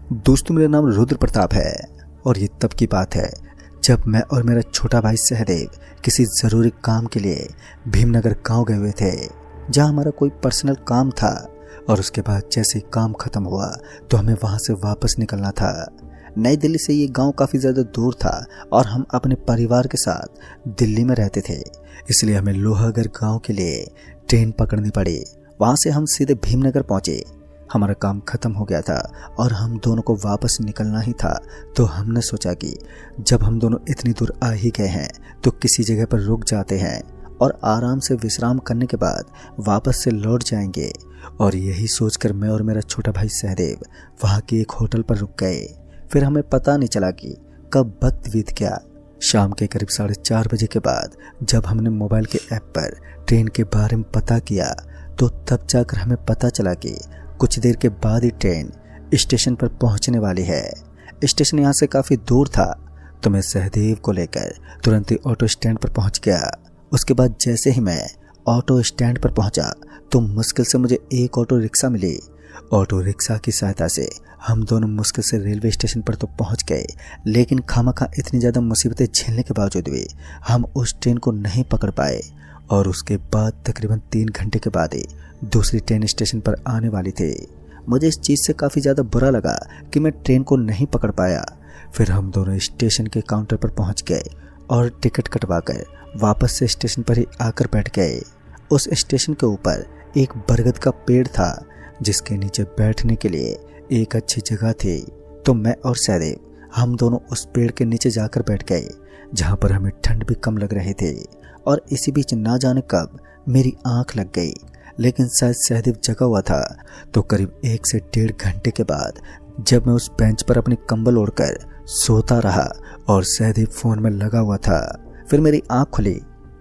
दोस्तों, मेरा नाम रुद्र प्रताप है और ये तब की बात है जब मैं और मेरा छोटा भाई सहदेव किसी ज़रूरी काम के लिए भीमनगर गांव गए हुए थे, जहां हमारा कोई पर्सनल काम था। और उसके बाद जैसे ही काम ख़त्म हुआ तो हमें वहां से वापस निकलना था। नई दिल्ली से ये गांव काफ़ी ज़्यादा दूर था और हम अपने परिवार के साथ दिल्ली में रहते थे, इसलिए हमें लोहागढ़ गांव के लिए ट्रेन पकड़नी पड़ी। वहाँ से हम सीधे भीमनगर पहुँचे। हमारा काम ख़त्म हो गया था और हम दोनों को वापस निकलना ही था, तो हमने सोचा कि जब हम दोनों इतनी दूर आ ही गए हैं तो किसी जगह पर रुक जाते हैं और आराम से विश्राम करने के बाद वापस से लौट जाएंगे। और यही सोचकर मैं और मेरा छोटा भाई सहदेव वहाँ के एक होटल पर रुक गए। फिर हमें पता नहीं चला कि कब वक्त बीत गया। शाम के करीब 4:30 बजे के बाद जब हमने मोबाइल के ऐप पर ट्रेन के बारे में पता किया तो तब जाकर हमें पता चला कि कुछ देर के बाद ही ट्रेन स्टेशन पर पहुंचने वाली है। स्टेशन यहाँ से काफ़ी दूर था, तो मैं सहदेव को लेकर तुरंत ही ऑटो स्टैंड पर पहुंच गया। उसके बाद जैसे ही मैं ऑटो स्टैंड पर पहुंचा तो मुश्किल से मुझे एक ऑटो रिक्शा मिली। ऑटो रिक्शा की सहायता से हम दोनों मुश्किल से रेलवे स्टेशन पर तो पहुंच गए, लेकिन खामखा इतनी ज़्यादा मुसीबतें झेलने के बावजूद भी हम उस ट्रेन को नहीं पकड़ पाए। और उसके बाद तकरीबन 3 घंटे के बाद ही दूसरी ट्रेन स्टेशन पर आने वाली थी। मुझे इस चीज़ से काफ़ी ज़्यादा बुरा लगा कि मैं ट्रेन को नहीं पकड़ पाया। फिर हम दोनों स्टेशन के काउंटर पर पहुंच गए और टिकट कटवाकर वापस से स्टेशन पर ही आकर बैठ गए। उस स्टेशन के ऊपर एक बरगद का पेड़ था जिसके नीचे बैठने के लिए एक अच्छी जगह थी। तो मैं और सहदेव हम दोनों उस पेड़ के नीचे जाकर बैठ गए, जहाँ पर हमें ठंड भी कम लग रही थी। और इसी बीच ना जाने कब मेरी आंख लग गई, लेकिन शायद सहदेव जगा हुआ था। तो करीब 1 से 1.5 घंटे के बाद जब मैं उस बेंच पर अपनी कंबल ओढ़कर सोता रहा और सहदेव फोन में लगा हुआ था, फिर मेरी आंख खुली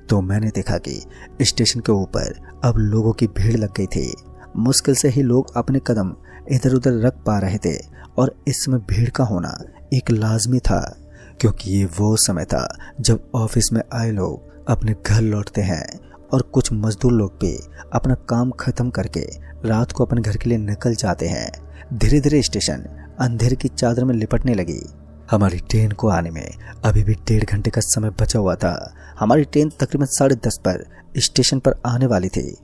तो मैंने देखा कि स्टेशन के ऊपर अब लोगों की भीड़ लग गई थी। मुश्किल से ही लोग अपने कदम इधर उधर रख पा रहे थे और इस समय भीड़ का होना एक लाजमी था, क्योंकि ये वो समय था जब ऑफिस में आए लोग अपने घर लौटते हैं और कुछ मजदूर लोग भी अपना काम खत्म करके रात को अपने घर के लिए निकल जाते हैं। धीरे धीरे स्टेशन अंधेरे की चादर में लिपटने लगी। हमारी ट्रेन को आने में अभी भी 1.5 घंटे का समय बचा हुआ था। हमारी ट्रेन तकरीबन 10:30 पर स्टेशन पर आने वाली थी।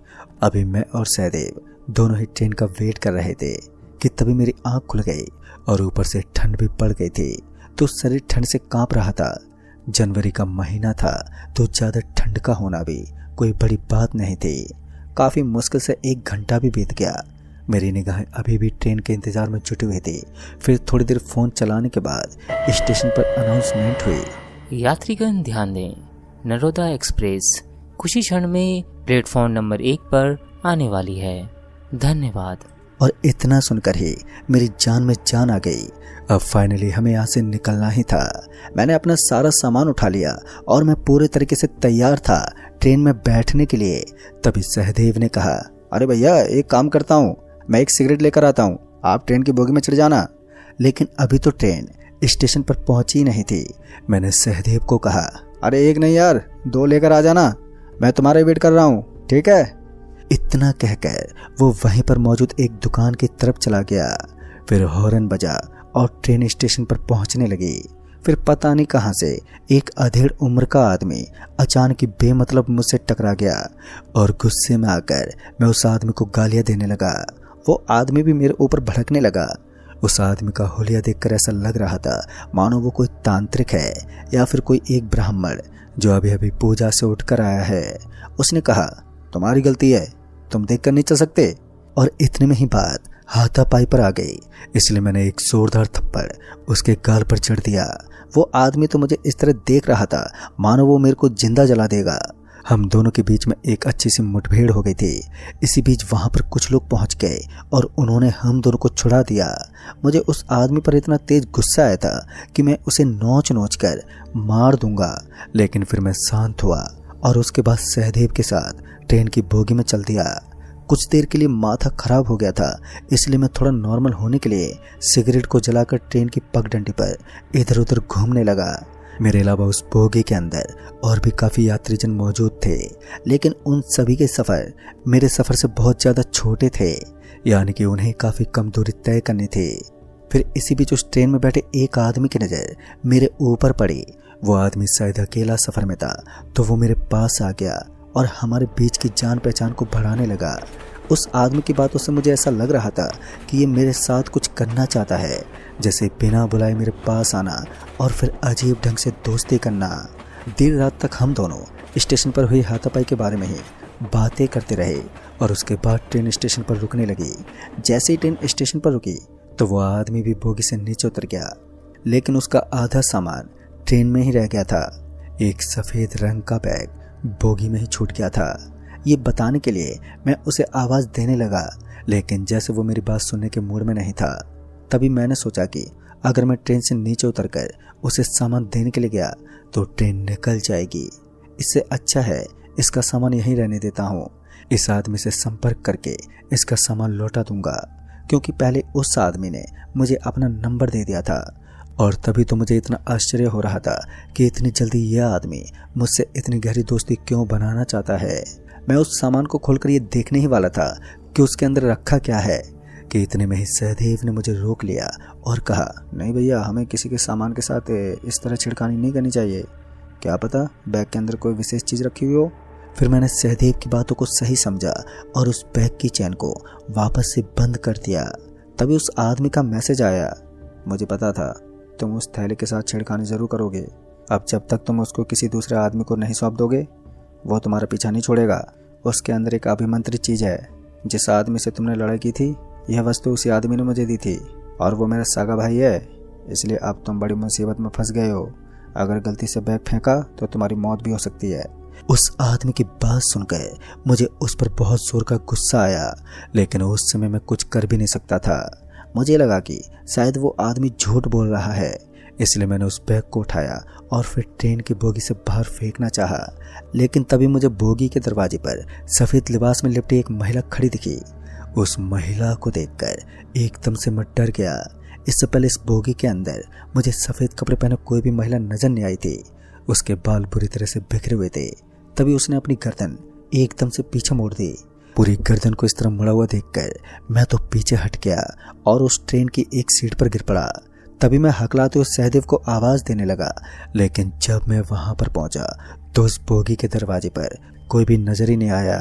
अभी मैं और सहदेव दोनों ही ट्रेन का वेट कर रहे थे कि तभी मेरी आंख खुल गई और ऊपर से ठंड भी पड़ गई थी, तो शरीर ठंड से कांप रहा था। जनवरी का महीना था, तो ज़्यादा ठंड का होना भी कोई बड़ी बात नहीं थी। काफ़ी मुश्किल से 1 घंटा भी बीत गया। मेरी निगाहें अभी भी ट्रेन के इंतज़ार में जुटी हुई थी। फिर थोड़ी देर फ़ोन चलाने के बाद स्टेशन पर अनाउंसमेंट हुई। यात्रीगण ध्यान दें, नरोदा एक्सप्रेस कुछ ही क्षण में प्लेटफॉर्म नंबर 1 पर आने वाली है। धन्यवाद। और इतना सुनकर ही मेरी जान में जान आ गई। अब फाइनली हमें यहाँ से निकलना ही था। मैंने अपना सारा सामान उठा लिया और मैं पूरे तरीके से तैयार था ट्रेन में बैठने के लिए। तभी सहदेव ने कहा, अरे भैया एक काम करता हूँ, मैं एक सिगरेट लेकर आता हूँ, आप ट्रेन की बोगी में चढ़ जाना। लेकिन अभी तो ट्रेन स्टेशन पर पहुंची ही नहीं थी। मैंने सहदेव को कहा, अरे एक नहीं यार, 2 लेकर आ जाना, मैं तुम्हारा वेट कर रहा हूँ, ठीक है। इतना कहकर वो वहीं पर मौजूद एक दुकान की तरफ चला गया। फिर हॉर्न बजा और ट्रेन स्टेशन पर पहुंचने लगी। फिर पता नहीं कहां से एक अधेड़ उम्र का आदमी अचानक ही बेमतलब मुझसे टकरा गया और गुस्से में आकर मैं उस आदमी को गालियां देने लगा। वो आदमी भी मेरे ऊपर भड़कने लगा। उस आदमी का हुलिया देखकर ऐसा लग रहा था मानो वो कोई तांत्रिक है या फिर कोई एक ब्राह्मण जो अभी अभी पूजा से उठकर आया है। उसने कहा, तुम्हारी गलती है, तुम देखकर नहीं चल सकते। और इतने में ही बात हाथापाई पर आ गई, इसलिए मैंने एक जोरदार थप्पड़ उसके गाल पर जड़ दिया। वो आदमी तो मुझे इस तरह देख रहा था मानो वो मेरे को जिंदा जला देगा। हम दोनों के बीच में एक अच्छी सी मुठभेड़ हो गई थी। इसी बीच वहां पर कुछ लोग पहुंच गए और उन्होंने हम दोनों को छुड़ा दिया। मुझे उस आदमी पर इतना तेज गुस्सा आया था कि मैं उसे नोच नोच कर मार दूंगा, लेकिन फिर मैं शांत हुआ और उसके बाद सहदेव के साथ ट्रेन की बोगी में चल दिया। कुछ देर के लिए माथा खराब हो गया था, इसलिए मैं थोड़ा नॉर्मल होने के लिए सिगरेट को जलाकर ट्रेन की पगडंडी पर इधर उधर घूमने लगा। मेरे अलावा उस बोगी के अंदर और भी काफ़ी यात्रीजन मौजूद थे, लेकिन उन सभी के सफ़र मेरे सफ़र से बहुत ज़्यादा छोटे थे, यानी कि उन्हें काफ़ी कम दूरी तय करनी थी। फिर इसी बीच उस ट्रेन में बैठे एक आदमी की नज़र मेरे ऊपर पड़ी। वो आदमी शायद अकेला सफ़र में था, तो वो मेरे पास आ गया और हमारे बीच की जान पहचान को बढ़ाने लगा। उस आदमी की बातों से मुझे ऐसा लग रहा था कि ये मेरे साथ कुछ करना चाहता है, जैसे बिना बुलाए मेरे पास आना और फिर अजीब ढंग से दोस्ती करना। देर रात तक हम दोनों स्टेशन पर हुई हाथापाई के बारे में ही बातें करते रहे और उसके बाद ट्रेन स्टेशन पर रुकने लगी। जैसे ही ट्रेन स्टेशन पर रुकी तो वो आदमी भी बोगी से नीचे उतर गया, लेकिन उसका आधा सामान ट्रेन में ही रह गया था। एक सफ़ेद रंग का बैग बोगी में ही छूट गया था। ये बताने के लिए मैं उसे आवाज़ देने लगा, लेकिन जैसे वो मेरी बात सुनने के मूड में नहीं था। तभी मैंने सोचा कि अगर मैं ट्रेन से नीचे उतरकर उसे सामान देने के लिए गया तो ट्रेन निकल जाएगी। इससे अच्छा है इसका सामान यहीं रहने देता हूँ। इस आदमी से संपर्क करके इसका सामान लौटा दूंगा, क्योंकि पहले उस आदमी ने मुझे अपना नंबर दे दिया था। और तभी तो मुझे इतना आश्चर्य हो रहा था कि इतनी जल्दी यह आदमी मुझसे इतनी गहरी दोस्ती क्यों बनाना चाहता है। मैं उस सामान को खोलकर ये देखने ही वाला था कि उसके अंदर रखा क्या है कि इतने में ही सहदेव ने मुझे रोक लिया और कहा, नहीं भैया, हमें किसी के सामान के साथ इस तरह छिड़खानी नहीं करनी चाहिए। क्या पता बैग के अंदर कोई विशेष चीज़ रखी हुई हो। फिर मैंने सहदेव की बातों को सही समझा और उस बैग की चैन को वापस से बंद कर दिया। तभी उस आदमी का मैसेज आया, मुझे पता था तुम उस थैले के साथ छेड़खानी ज़रूर करोगे। अब जब तक तुम उसको किसी दूसरे आदमी को नहीं सौंप दोगे वो तुम्हारा पीछा नहीं छोड़ेगा। उसके अंदर एक अभिमंत्रित चीज़ है। जिस आदमी से तुमने लड़ाई की थी यह वस्तु उसी आदमी ने मुझे दी थी और वो मेरा सगा भाई है, इसलिए अब तुम बड़ी मुसीबत में फंस गए हो। अगर गलती से बैग फेंका तो तुम्हारी मौत भी हो सकती है। उस आदमी की बात सुनकर मुझे उस पर बहुत जोर का गुस्सा आया, लेकिन उस समय मैं कुछ कर भी नहीं सकता था। मुझे लगा कि शायद वो आदमी झूठ बोल रहा है, इसलिए मैंने उस बैग को उठाया और फिर ट्रेन की बोगी से बाहर फेंकना चाहा। लेकिन तभी मुझे बोगी के दरवाजे पर सफ़ेद लिबास में लिपटी एक महिला खड़ी दिखी। उस महिला को देखकर एकदम से मैं डर गया। इससे पहले इस बोगी के अंदर मुझे सफ़ेद कपड़े पहने कोई भी महिला नजर नहीं आई थी। उसके बाल बुरी तरह से बिखरे हुए थे। तभी उसने अपनी गर्दन एकदम से पीछे मोड़ दी। पूरी गर्दन को इस तरह मुड़ा हुआ देखकर मैं तो पीछे हट गया और उस ट्रेन की एक सीट पर गिर पड़ा। तभी मैं हकलाते हुए सहदेव को आवाज़ देने लगा, लेकिन जब मैं वहां पर पहुंचा तो उस बोगी के दरवाजे पर कोई भी नजर ही नहीं आया।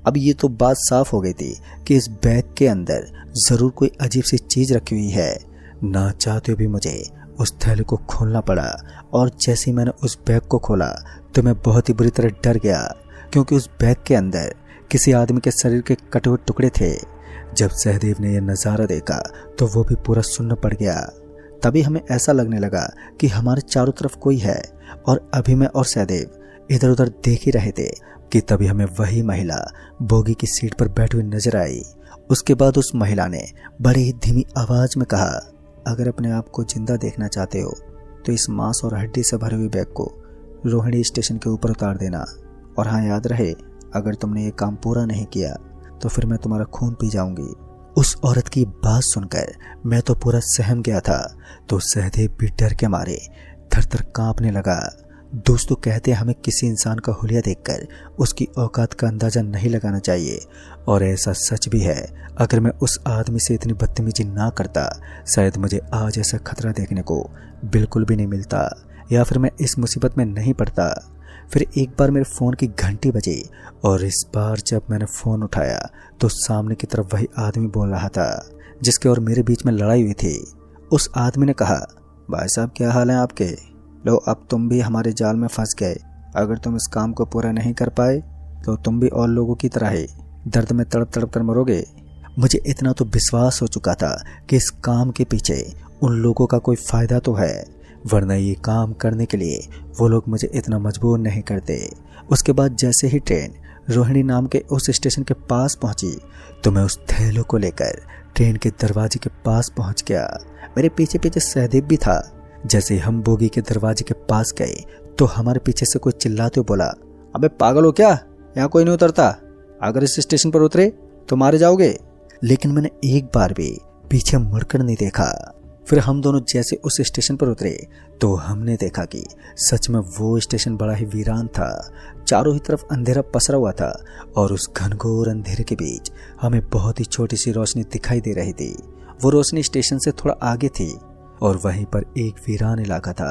अब ये तो बात साफ हो गई थी कि इस बैग के अंदर ज़रूर कोई अजीब सी चीज़ रखी हुई है। ना चाहते हुए भी मुझे उस थैले को खोलना पड़ा और जैसे ही मैंने उस बैग को खोला तो मैं बहुत ही बुरी तरह डर गया, क्योंकि उस बैग के अंदर किसी आदमी के शरीर के कटे हुए टुकड़े थे। जब सहदेव ने यह नज़ारा देखा तो वो भी पूरा सुन्न पड़ गया। तभी हमें ऐसा लगने लगा कि हमारे चारों तरफ कोई है और अभी मैं और सहदेव इधर उधर देख ही रहे थे कि तभी हमें वही महिला बोगी की सीट पर बैठी हुई नजर आई। उसके बाद उस महिला ने बड़ी ही धीमी आवाज़ में कहा, अगर अपने आप को जिंदा देखना चाहते हो तो इस मांस और हड्डी से भरे हुए बैग को रोहिणी स्टेशन के ऊपर उतार देना। और हाँ, याद रहे, अगर तुमने ये काम पूरा नहीं किया तो फिर मैं तुम्हारा खून पी जाऊंगी। उस औरत की बात सुनकर मैं तो पूरा सहम गया था, तो सहदेव भी डर के मारे थर थर कांपने लगा। दोस्तों कहते हैं हमें किसी इंसान का हुलिया देखकर उसकी औकात का अंदाज़ा नहीं लगाना चाहिए, और ऐसा सच भी है। अगर मैं उस आदमी से इतनी बदतमीजी ना करता शायद मुझे आज ऐसा खतरा देखने को बिल्कुल भी नहीं मिलता, या फिर मैं इस मुसीबत में नहीं पड़ता। फिर एक बार मेरे फ़ोन की घंटी बजी और इस बार जब मैंने फ़ोन उठाया तो सामने की तरफ वही आदमी बोल रहा था जिसके और मेरे बीच में लड़ाई हुई थी। उस आदमी ने कहा, भाई साहब क्या हाल है आपके? लो, अब तुम भी हमारे जाल में फंस गए। अगर तुम इस काम को पूरा नहीं कर पाए तो तुम भी और लोगों की तरह ही दर्द में तड़प तड़प कर मरोगे। मुझे इतना तो विश्वास हो चुका था कि इस काम के पीछे उन लोगों का कोई फ़ायदा तो है, वरना ये काम करने के लिए वो लोग मुझे इतना मजबूर नहीं करते। उसके बाद जैसे ही ट्रेन रोहिणी नाम के उस स्टेशन के पास पहुंची तो मैं उस थैलों को लेकर ट्रेन के दरवाजे के पास पहुंच गया। मेरे पीछे पीछे सहदेव भी था। जैसे हम बोगी के दरवाजे के पास गए तो हमारे पीछे से कोई चिल्लाते हुए बोला, अबे पागल हो क्या? यहाँ कोई नहीं उतरता। अगर इस स्टेशन पर उतरे तो मारे जाओगे। लेकिन मैंने एक बार भी पीछे मुड़कर नहीं देखा। फिर हम दोनों जैसे उस स्टेशन पर उतरे तो हमने देखा कि सच में वो स्टेशन बड़ा ही वीरान था। चारों ही तरफ अंधेरा पसरा हुआ था और उस घनघोर अंधेरे के बीच हमें बहुत ही छोटी सी रोशनी दिखाई दे रही थी। वो रोशनी स्टेशन से थोड़ा आगे थी और वहीं पर एक वीरान इलाका था।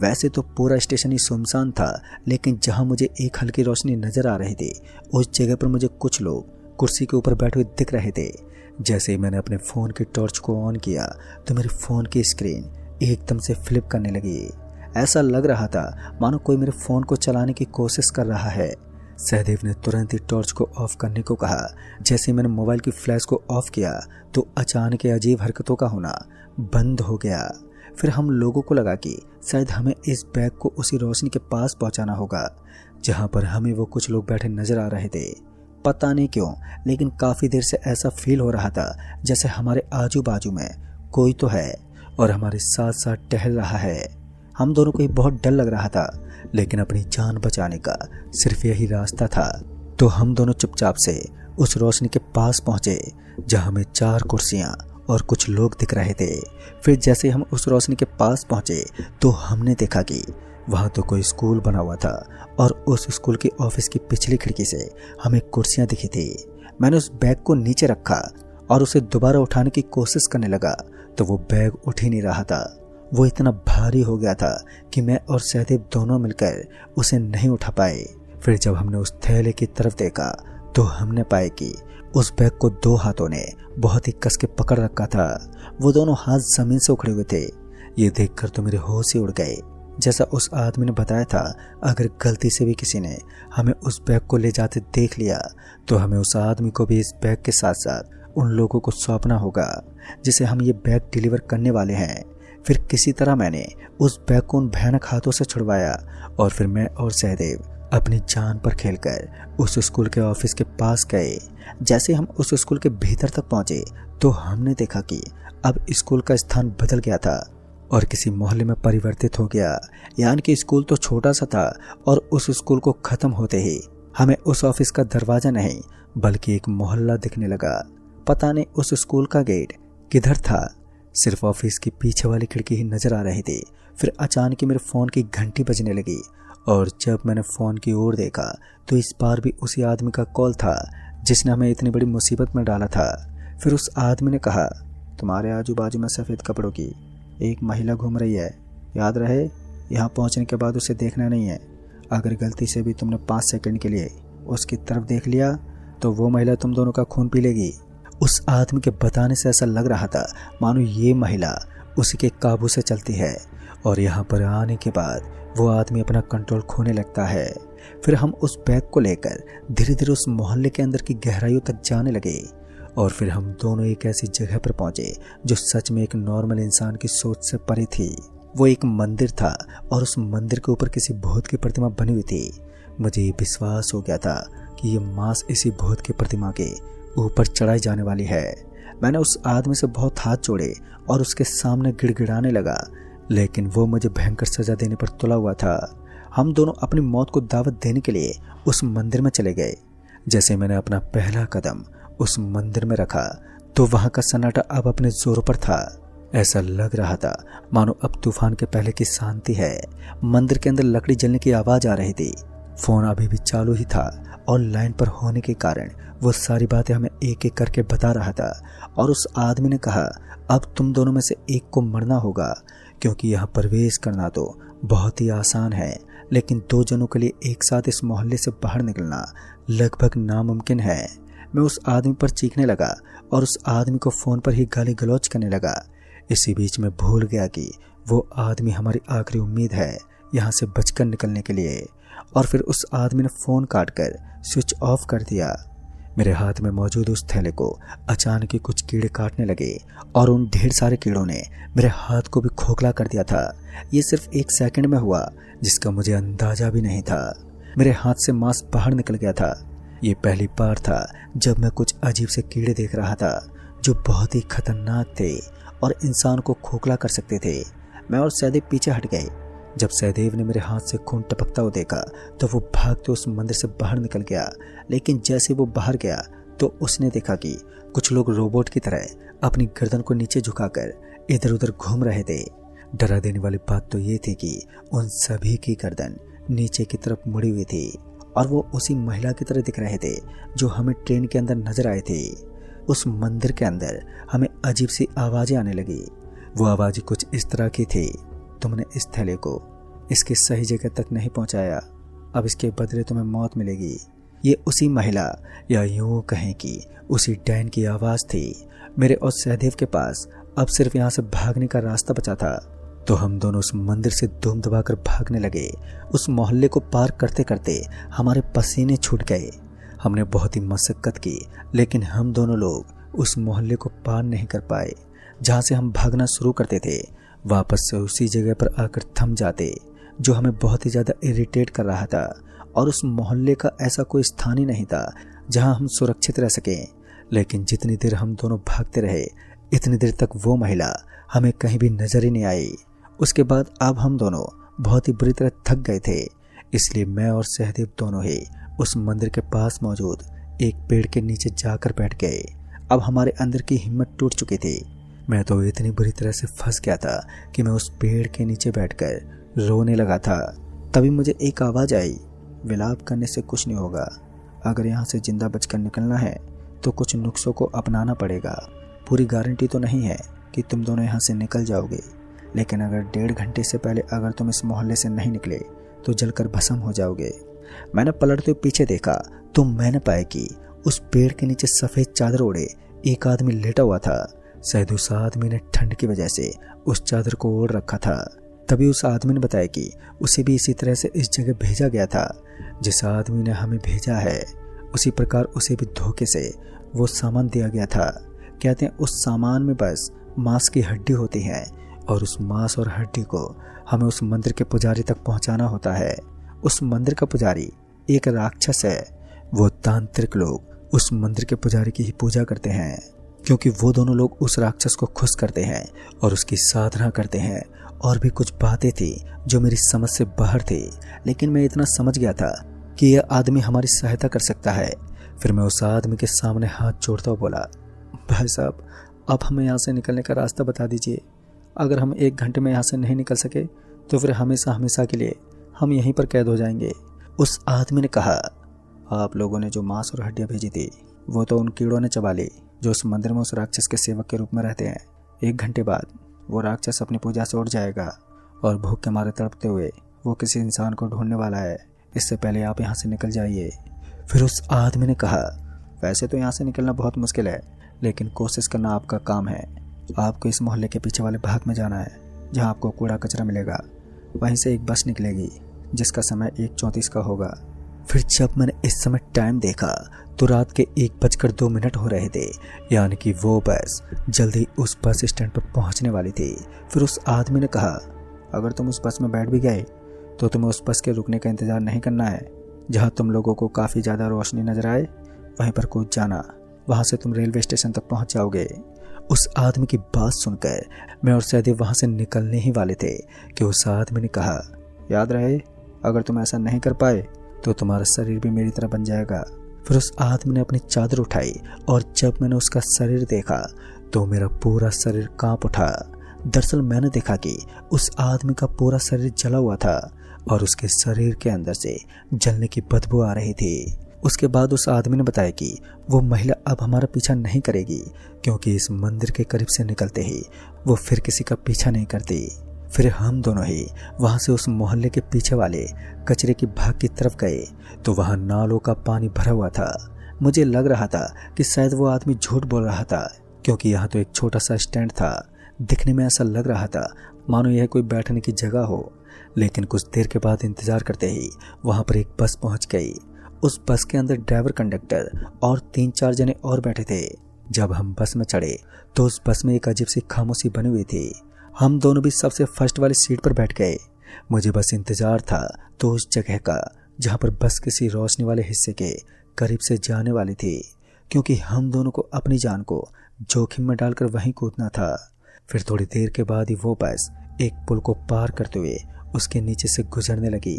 वैसे तो पूरा स्टेशन ही सुनसान था, लेकिन जहां मुझे एक हल्की रोशनी नजर आ रही थी उस जगह पर मुझे कुछ लोग कुर्सी के ऊपर बैठे हुए दिख रहे थे। जैसे ही मैंने अपने फ़ोन की टॉर्च को ऑन किया तो मेरे फ़ोन की स्क्रीन एकदम से फ्लिप करने लगी। ऐसा लग रहा था मानो कोई मेरे फ़ोन को चलाने की कोशिश कर रहा है। सहदेव ने तुरंत ही टॉर्च को ऑफ करने को कहा। जैसे मैंने मोबाइल की फ्लैश को ऑफ किया तो अचानक अजीब हरकतों का होना बंद हो गया। फिर हम लोगों को लगा कि शायद हमें इस बैग को उसी रोशनी के पास पहुंचाना होगा जहां पर हमें वो कुछ लोग बैठे नजर आ रहे थे। पता नहीं क्यों, लेकिन काफ़ी देर से ऐसा फील हो रहा था जैसे हमारे आजू बाजू में कोई तो है और हमारे साथ साथ टहल रहा है। हम दोनों को ही बहुत डर लग रहा था, लेकिन अपनी जान बचाने का सिर्फ यही रास्ता था। तो हम दोनों चुपचाप से उस रोशनी के पास पहुंचे जहां हमें 4 कुर्सियां और कुछ लोग दिख रहे थे। फिर जैसे हम उस रोशनी के पास पहुंचे तो हमने देखा कि वहाँ तो कोई स्कूल बना हुआ था और उस स्कूल की ऑफिस की पिछली खिड़की से हमें कुर्सियाँ दिखी थी। मैंने उस बैग को नीचे रखा और उसे दोबारा उठाने की कोशिश करने लगा तो वो बैग उठ ही नहीं रहा था। वो इतना भारी हो गया था कि मैं और सहदेव दोनों मिलकर उसे नहीं उठा पाए। फिर जब हमने उस थैले की तरफ देखा तो हमने पाया कि उस बैग को 2 हाथों ने बहुत ही कस के पकड़ रखा था। वो दोनों हाथ जमीन से उखड़े हुए थे। ये देखकर तो मेरे होश ही उड़ गए। जैसा उस आदमी ने बताया था, अगर गलती से भी किसी ने हमें उस बैग को ले जाते देख लिया तो हमें उस आदमी को भी इस बैग के साथ साथ उन लोगों को सौंपना होगा जिसे हम ये बैग डिलीवर करने वाले हैं। फिर किसी तरह मैंने उस बैग को उन भयानक हाथों से छुड़वाया और फिर मैं और सहदेव अपनी जान पर खेलकर उस स्कूल के ऑफिस के पास गए। जैसे हम उस स्कूल के भीतर तक पहुंचे तो हमने देखा कि अब स्कूल का स्थान बदल गया था और किसी मोहल्ले में परिवर्तित हो गया। यानी कि स्कूल तो छोटा सा था और उस स्कूल को खत्म होते ही हमें उस ऑफिस का दरवाजा नहीं बल्कि एक मोहल्ला दिखने लगा। पता नहीं उस स्कूल का गेट किधर था, सिर्फ ऑफिस की पीछे वाली खिड़की ही नजर आ रही थी। फिर अचानक ही मेरे फ़ोन की घंटी बजने लगी और जब मैंने फ़ोन की ओर देखा तो इस बार भी उसी आदमी का कॉल था जिसने हमें इतनी बड़ी मुसीबत में डाला था। फिर उस आदमी ने कहा, तुम्हारे आजू बाजू में सफ़ेद कपड़ों की एक महिला घूम रही है, याद रहे यहाँ पहुँचने के बाद उसे देखना नहीं है। अगर गलती से भी तुमने 5 सेकंड के लिए उसकी तरफ देख लिया तो वो महिला तुम दोनों का खून पी लेगी। उस आदमी के बताने से ऐसा लग रहा था मानो ये महिला उसी के काबू से चलती है और यहाँ पर आने के बाद वो आदमी अपना कंट्रोल खोने लगता है। फिर हम उस बैग को लेकर धीरे धीरे उस मोहल्ले के अंदर की गहराइयों तक जाने लगे और फिर हम दोनों एक ऐसी जगह पर पहुंचे जो सच में एक नॉर्मल इंसान की सोच से परे थी। वो एक मंदिर था और उस मंदिर के ऊपर किसी भूत की प्रतिमा बनी हुई थी। मुझे ये विश्वास हो गया था कि ये मांस इसी भूत की प्रतिमा के ऊपर चढ़ाई जाने वाली है। मैंने उस आदमी से बहुत हाथ जोड़े और उसके सामने गिड़गिड़ाने लगा, लेकिन वो मुझे भयंकर सजा देने पर तुला हुआ था। हम दोनों अपनी मौत को दावत देने के लिए उस मंदिर में चले गए। जैसे मैंने अपना पहला कदम उस मंदिर में रखा तो वहां का सन्नाटा अब अपने जोरों पर था। ऐसा लग रहा था मानो अब तूफान के पहले की शांति है। मंदिर के अंदर लकड़ी जलने की आवाज आ रही थी। फोन अभी भी चालू ही था और लाइन पर होने के कारण वो सारी बातें हमें एक एक करके बता रहा था। और उस आदमी ने कहा, अब तुम दोनों में से एक को मरना होगा, क्योंकि यहाँ प्रवेश करना तो बहुत ही आसान है, लेकिन 2 जनों के लिए एक साथ इस मोहल्ले से बाहर निकलना लगभग नामुमकिन है। मैं उस आदमी पर चीखने लगा और उस आदमी को फ़ोन पर ही गाली गलौज करने लगा। इसी बीच में भूल गया कि वो आदमी हमारी आखिरी उम्मीद है यहाँ से बचकर निकलने के लिए। और फिर उस आदमी ने फ़ोन काटकर स्विच ऑफ कर दिया। मेरे हाथ में मौजूद उस थैले को अचानक ही कुछ कीड़े काटने लगे और उन ढेर सारे कीड़ों ने मेरे हाथ को भी खोखला कर दिया था। ये सिर्फ 1 सेकंड में हुआ, जिसका मुझे अंदाजा भी नहीं था। मेरे हाथ से मांस बाहर निकल गया था। ये पहली बार था जब मैं कुछ अजीब से कीड़े देख रहा था जो बहुत ही खतरनाक थे और इंसान को खोखला कर सकते थे। मैं और सहदेव पीछे हट गए। जब सहदेव ने मेरे हाथ से खून टपकता हुआ देखा तो वो भागते उस मंदिर से बाहर निकल गया। लेकिन जैसे वो बाहर गया तो उसने देखा कि कुछ लोग रोबोट की तरह अपनी गर्दन को नीचे झुकाकर इधर उधर घूम रहे थे। डरा देने वाली बात तो ये थी कि उन सभी की गर्दन नीचे की तरफ मुड़ी हुई थी और वो उसी महिला की तरह दिख रहे थे जो हमें ट्रेन के अंदर नजर आए थे। उस मंदिर के अंदर हमें अजीब सी आवाजें आने लगी। वो आवाजें कुछ इस तरह की थी, तुमने इस थैले को इसकी सही जगह तक नहीं पहुंचाया, अब इसके बदले तुम्हें मौत मिलेगी। ये उसी महिला या यूं कहें कि उसी डैन की आवाज थी। मेरे और सहदेव के पास अब सिर्फ यहाँ से भागने का रास्ता बचा था। तो हम दोनों उस मंदिर से धूम दबाकर भागने लगे। उस मोहल्ले को पार करते करते हमारे पसीने छूट गए। हमने बहुत ही मशक्कत की, लेकिन हम दोनों लोग उस मोहल्ले को पार नहीं कर पाए। जहाँ से हम भागना शुरू करते थे वापस से उसी जगह पर आकर थम जाते, जो हमें बहुत ही ज़्यादा इरिटेट कर रहा था। और उस मोहल्ले का ऐसा कोई स्थान ही नहीं था जहाँ हम सुरक्षित रह सकें। लेकिन जितनी देर हम दोनों भागते रहे, इतनी देर तक वो महिला हमें कहीं भी नजर ही नहीं आई। उसके बाद अब हम दोनों बहुत ही बुरी तरह थक गए थे, इसलिए मैं और सहदेव दोनों ही उस मंदिर के पास मौजूद एक पेड़ के नीचे जाकर बैठ गए। अब हमारे अंदर की हिम्मत टूट चुकी थी। मैं तो इतनी बुरी तरह से फंस गया था कि मैं उस पेड़ के नीचे बैठकर रोने लगा था। तभी मुझे एक आवाज़ आई, विलाप करने से कुछ नहीं होगा। अगर यहाँ से जिंदा बचकर निकलना है तो कुछ नुस्खों को अपनाना पड़ेगा। पूरी गारंटी तो नहीं है कि तुम दोनों यहाँ से निकल जाओगे, लेकिन अगर 1.5 घंटे से पहले अगर तुम इस मोहल्ले से नहीं निकले तो जलकर भस्म हो जाओगे। मैंने पलटते हुए पीछे देखा तो मैंने पाया कि उस पेड़ के नीचे सफ़ेद चादर ओढ़े एक आदमी लेटा हुआ था। शायद उस आदमी ने ठंड की वजह से उस चादर को ओढ़ रखा था। तभी उस आदमी ने बताया कि उसे भी इसी तरह से इस जगह भेजा गया था। जिस आदमी ने हमें भेजा है उसी प्रकार उसे भी धोखे से वो सामान दिया गया था। कहते हैं उस सामान में बस मांस की हड्डी होती है और उस मांस और हड्डी को हमें उस मंदिर के पुजारी तक पहुंचाना होता है। उस मंदिर का पुजारी एक राक्षस है। वो तांत्रिक लोग उस मंदिर के पुजारी की ही पूजा करते हैं, क्योंकि वो दोनों लोग उस राक्षस को खुश करते हैं और उसकी साधना करते हैं। और भी कुछ बातें थी जो मेरी समझ से बाहर थी, लेकिन मैं इतना समझ गया था कि यह आदमी हमारी सहायता कर सकता है। फिर मैं उस आदमी के सामने हाथ जोड़ता हुआ बोला, भाई साहब, आप हमें यहाँ से निकलने का रास्ता बता दीजिए। अगर हम 1 घंटे में यहाँ से नहीं निकल सके तो फिर हमेशा हमेशा के लिए हम यहीं पर कैद हो जाएंगे। उस आदमी ने कहा, आप लोगों ने जो मांस और हड्डियाँ भेजी थी वो तो उन कीड़ों ने चबा ली जो उस मंदिर में उस राक्षस के सेवक के रूप में रहते हैं। 1 घंटे बाद वो राक्षस अपनी पूजा से उठ जाएगा और भूख के मारे तड़पते हुए वो किसी इंसान को ढूंढने वाला है। इससे पहले आप यहाँ से निकल जाइए। फिर उस आदमी ने कहा, वैसे तो यहाँ से निकलना बहुत मुश्किल है, लेकिन कोशिश करना आपका काम है। आपको इस मोहल्ले के पीछे वाले भाग में जाना है जहाँ आपको कूड़ा कचरा मिलेगा। वहीं से एक बस निकलेगी जिसका समय 1:34 का होगा। फिर जब मैंने इस समय टाइम देखा तो रात के 1:02 हो रहे थे, यानी कि वो बस जल्दी उस बस स्टैंड पर पहुंचने वाली थी। फिर उस आदमी ने कहा, अगर तुम उस बस में बैठ भी गए तो तुम्हें उस बस के रुकने का इंतज़ार नहीं करना है। जहाँ तुम लोगों को काफ़ी ज़्यादा रोशनी नजर आए वहीं पर कूद जाना, वहाँ से तुम रेलवे स्टेशन तक पहुँच जाओगे। उस आदमी की बात सुनकर मैं और सहदेव वहाँ से निकलने ही वाले थे कि उस आदमी ने कहा, याद रहे, अगर तुम ऐसा नहीं कर पाए तो तुम्हारा शरीर भी मेरी तरह बन जाएगा। फिर उस आदमी ने अपनी चादर उठाई और जब मैंने उसका शरीर देखा तो मेरा पूरा शरीर कांप उठा। दरअसल मैंने देखा कि उस आदमी का पूरा शरीर जला हुआ था और उसके शरीर के अंदर से जलने की बदबू आ रही थी। उसके बाद उस आदमी ने बताया कि वो महिला अब हमारा पीछा नहीं करेगी, क्योंकि इस मंदिर के करीब से निकलते ही वो फिर किसी का पीछा नहीं करती। फिर हम दोनों ही वहाँ से उस मोहल्ले के पीछे वाले कचरे की भाग की तरफ गए तो वहाँ नालों का पानी भरा हुआ था। मुझे लग रहा था कि शायद वो आदमी झूठ बोल रहा था, क्योंकि यहाँ तो एक छोटा सा स्टैंड था। दिखने में ऐसा लग रहा था मानो यह कोई बैठने की जगह हो। लेकिन कुछ देर के बाद इंतजार करते ही वहाँ पर एक बस पहुँच गई। उस बस के अंदर ड्राइवर, कंडक्टर और 3-4 जने और बैठे थे। जब हम बस में चढ़े तो उस बस में एक अजीब सी खामोशी बनी हुई थी। हम दोनों भी सबसे फर्स्ट वाली सीट पर बैठ गए। मुझे बस इंतजार था तो उस जगह का जहाँ पर बस किसी रोशनी वाले हिस्से के करीब से जाने वाली थी, क्योंकि हम दोनों को अपनी जान को जोखिम में डालकर वहीं कूदना था। फिर थोड़ी देर के बाद ही वो बस एक पुल को पार करते हुए उसके नीचे से गुजरने लगी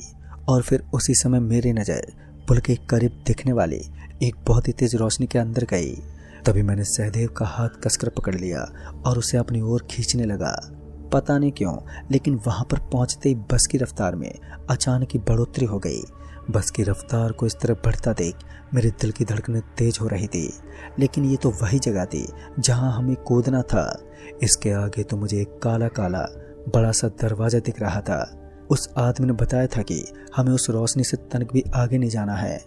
और फिर उसी समय मेरी नज़र पुल के करीब दिखने वाली एक बहुत ही तेज रोशनी के अंदर गई। तभी मैंने सहदेव का हाथ कसकर पकड़ लिया और उसे अपनी ओर खींचने लगा। पता नहीं क्यों, लेकिन वहां पर पहुंचते ही बस की रफ्तार में अचानक ही बढ़ोतरी हो गई। बस की रफ्तार को इस तरह बढ़ता देख मेरे दिल की धड़कनें तेज हो रही थी, लेकिन ये तो वही जगह थी जहां हमें कूदना था। इसके आगे तो मुझे एक काला काला बड़ा सा दरवाजा दिख रहा था। उस आदमी ने बताया था कि हमें उस रोशनी से तनिक भी आगे नहीं जाना है।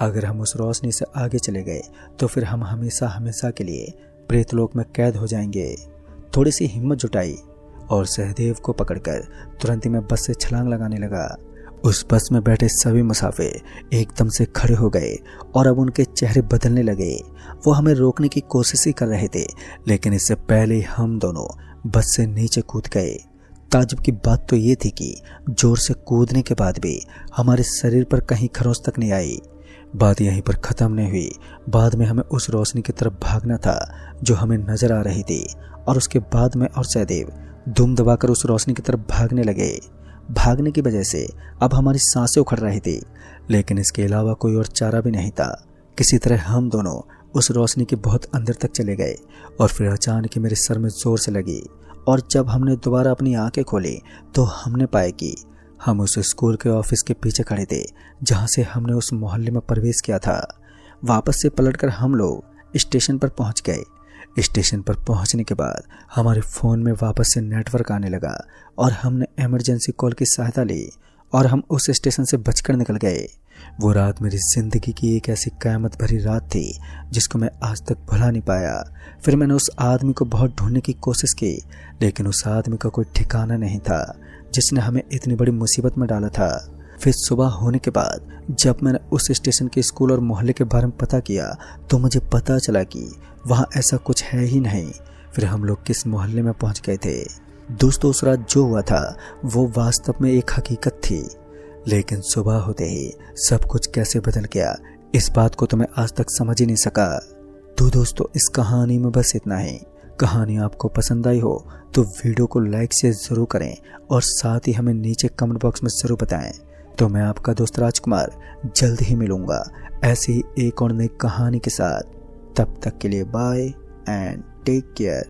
अगर हम उस रोशनी से आगे चले गए तो फिर हम हमेशा हमेशा के लिए प्रेतलोक में कैद हो जाएंगे। थोड़ी सी हिम्मत जुटाई और सहदेव को पकड़कर तुरंत ही मैं बस से छलांग लगाने लगा। उस बस में बैठे सभी मुसाफिर एकदम से खड़े हो गए और अब उनके चेहरे बदलने लगे। वो हमें रोकने की कोशिश ही कर रहे थे, लेकिन इससे पहले हम दोनों बस से नीचे कूद गए। ताज्जुब की बात तो ये थी कि जोर से कूदने के बाद भी हमारे शरीर पर कहीं खरोंच तक नहीं आई। बात यहीं पर ख़त्म नहीं हुई। बाद में हमें उस रोशनी की तरफ भागना था जो हमें नजर आ रही थी, और उसके बाद मैं और सहदेव दुम दबाकर उस रोशनी की तरफ भागने लगे। भागने की वजह से अब हमारी सांसें उखड़ रही थी, लेकिन इसके अलावा कोई और चारा भी नहीं था। किसी तरह हम दोनों उस रोशनी के बहुत अंदर तक चले गए और फिर अचानक ही मेरे सर में जोर से लगी, और जब हमने दोबारा अपनी आंखें खोली तो हमने पाया कि हम उस स्कूल के ऑफिस के पीछे खड़े थे जहां से हमने उस मोहल्ले में प्रवेश किया था। वापस से पलटकर हम लोग स्टेशन पर पहुंच गए। स्टेशन पर पहुंचने के बाद हमारे फ़ोन में वापस से नेटवर्क आने लगा और हमने इमरजेंसी कॉल की सहायता ली और हम उस स्टेशन से बचकर निकल गए। वो रात मेरी ज़िंदगी की एक ऐसी क़यामत भरी रात थी जिसको मैं आज तक भुला नहीं पाया। फिर मैंने उस आदमी को बहुत ढूंढने की कोशिश की, लेकिन उस आदमी का कोई ठिकाना नहीं था जिसने हमें इतनी बड़ी मुसीबत में डाला था। फिर सुबह होने के बाद जब मैंने उस स्टेशन के स्कूल और मोहल्ले के बारे में पता किया तो मुझे पता चला कि वहाँ ऐसा कुछ है ही नहीं। फिर हम लोग किस मोहल्ले में पहुँच गए थे। दोस्तों, उस रात जो हुआ था वो वास्तव में एक हकीकत थी, लेकिन सुबह होते ही सब कुछ कैसे बदल गया इस बात को तो मैं आज तक समझ ही नहीं सका। तो दोस्तों, इस कहानी में बस इतना ही। कहानी आपको पसंद आई हो तो वीडियो को लाइक से ज़रूर करें और साथ ही हमें नीचे कमेंट बॉक्स में ज़रूर बताएं। तो मैं आपका दोस्त राजकुमार जल्द ही मिलूंगा ऐसी ही एक और नई कहानी के साथ। तब तक के लिए बाय एंड टेक केयर।